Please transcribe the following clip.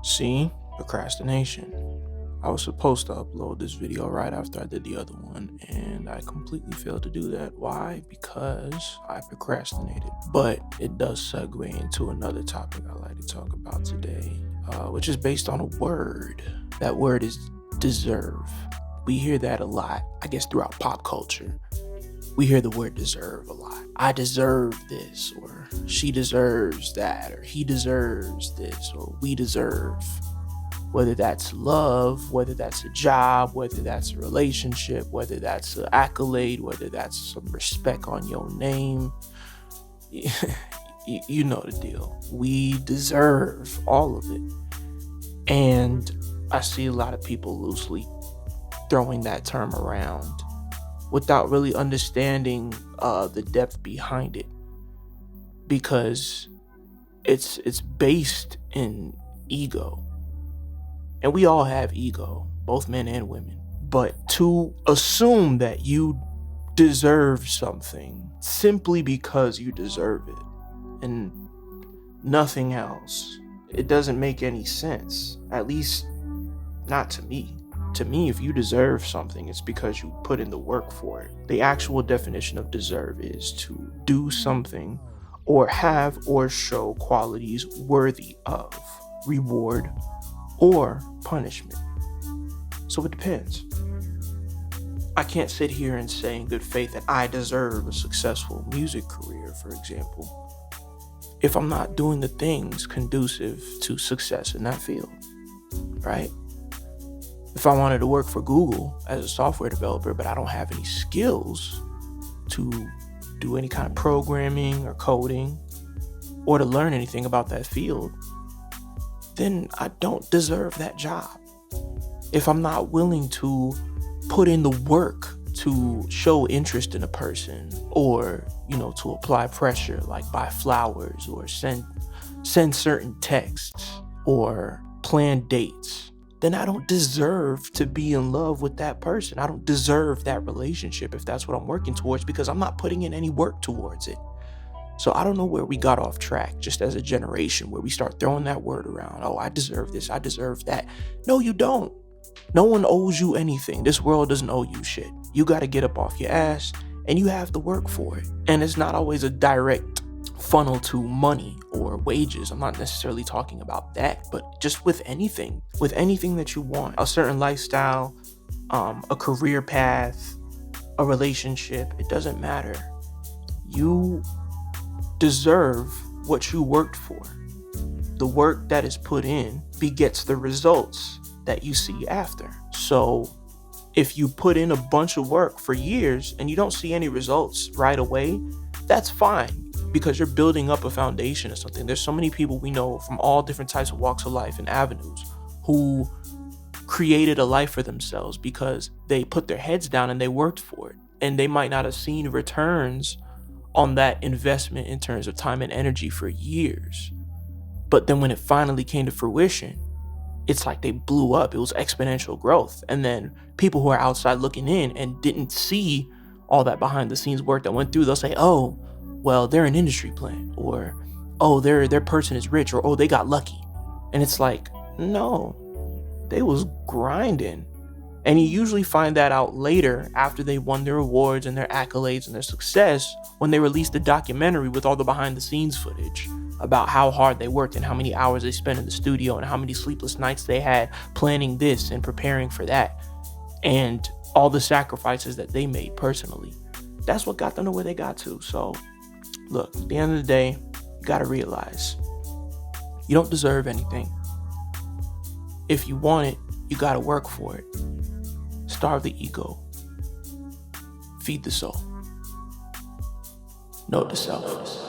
See, procrastination. I was supposed to upload this video right after I did the other one, and I completely failed to do that. Why? Because I procrastinated. But it does segue into another topic I like to talk about today, which is based on a word. That word is deserve. We hear that a lot, I guess, throughout pop culture. We hear the word deserve a lot. I deserve this, or she deserves that, or he deserves this, or we deserve. Whether that's love, whether that's a job, whether that's a relationship, whether that's an accolade, whether that's some respect on your name. You know the deal. We deserve all of it. And I see a lot of people loosely throwing that term around without really understanding the depth behind it, because it's based in ego. And we all have ego, both men and women. But to assume that you deserve something simply because you deserve it and nothing else, it doesn't make any sense. At least not to me. To me, if you deserve something, it's because you put in the work for it. The actual definition of deserve is to do something or have or show qualities worthy of reward or punishment. So it depends. I can't sit here and say in good faith that I deserve a successful music career, for example, if I'm not doing the things conducive to success in that field, right? If I wanted to work for Google as a software developer, but I don't have any skills to do any kind of programming or coding or to learn anything about that field, then I don't deserve that job. If I'm not willing to put in the work to show interest in a person, or, to apply pressure, like buy flowers or send certain texts or plan dates, then I don't deserve to be in love with that person. I don't deserve that relationship if that's what I'm working towards, because I'm not putting in any work towards it. So I don't know where we got off track just as a generation, where we start throwing that word around. Oh, I deserve this, I deserve that. No, you don't. No one owes you anything. This world doesn't owe you shit. You got to get up off your ass and you have to work for it. And it's not always a direct funnel to money or wages. I'm not necessarily talking about that, but just with anything that you want, a certain lifestyle, a career path, a relationship, it doesn't matter. You deserve what you worked for. The work that is put in begets the results that you see after. So if you put in a bunch of work for years and you don't see any results right away, that's fine, because you're building up a foundation or something. There's so many people we know from all different types of walks of life and avenues who created a life for themselves because they put their heads down and they worked for it. And they might not have seen returns on that investment in terms of time and energy for years. But then when it finally came to fruition, it's like they blew up. It was exponential growth. And then people who are outside looking in and didn't see all that behind the scenes work that went through, they'll say, oh, well, they're an industry plant, or, oh, their person is rich, or, oh, they got lucky. And it's like, no, they was grinding. And you usually find that out later, after they won their awards and their accolades and their success, when they released the documentary with all the behind the scenes footage about how hard they worked and how many hours they spent in the studio and how many sleepless nights they had planning this and preparing for that, and all the sacrifices that they made personally. That's what got them to where they got to. So look, at the end of the day, you got to realize you don't deserve anything. If you want it, you got to work for it. Starve the ego. Feed the soul. Note to self.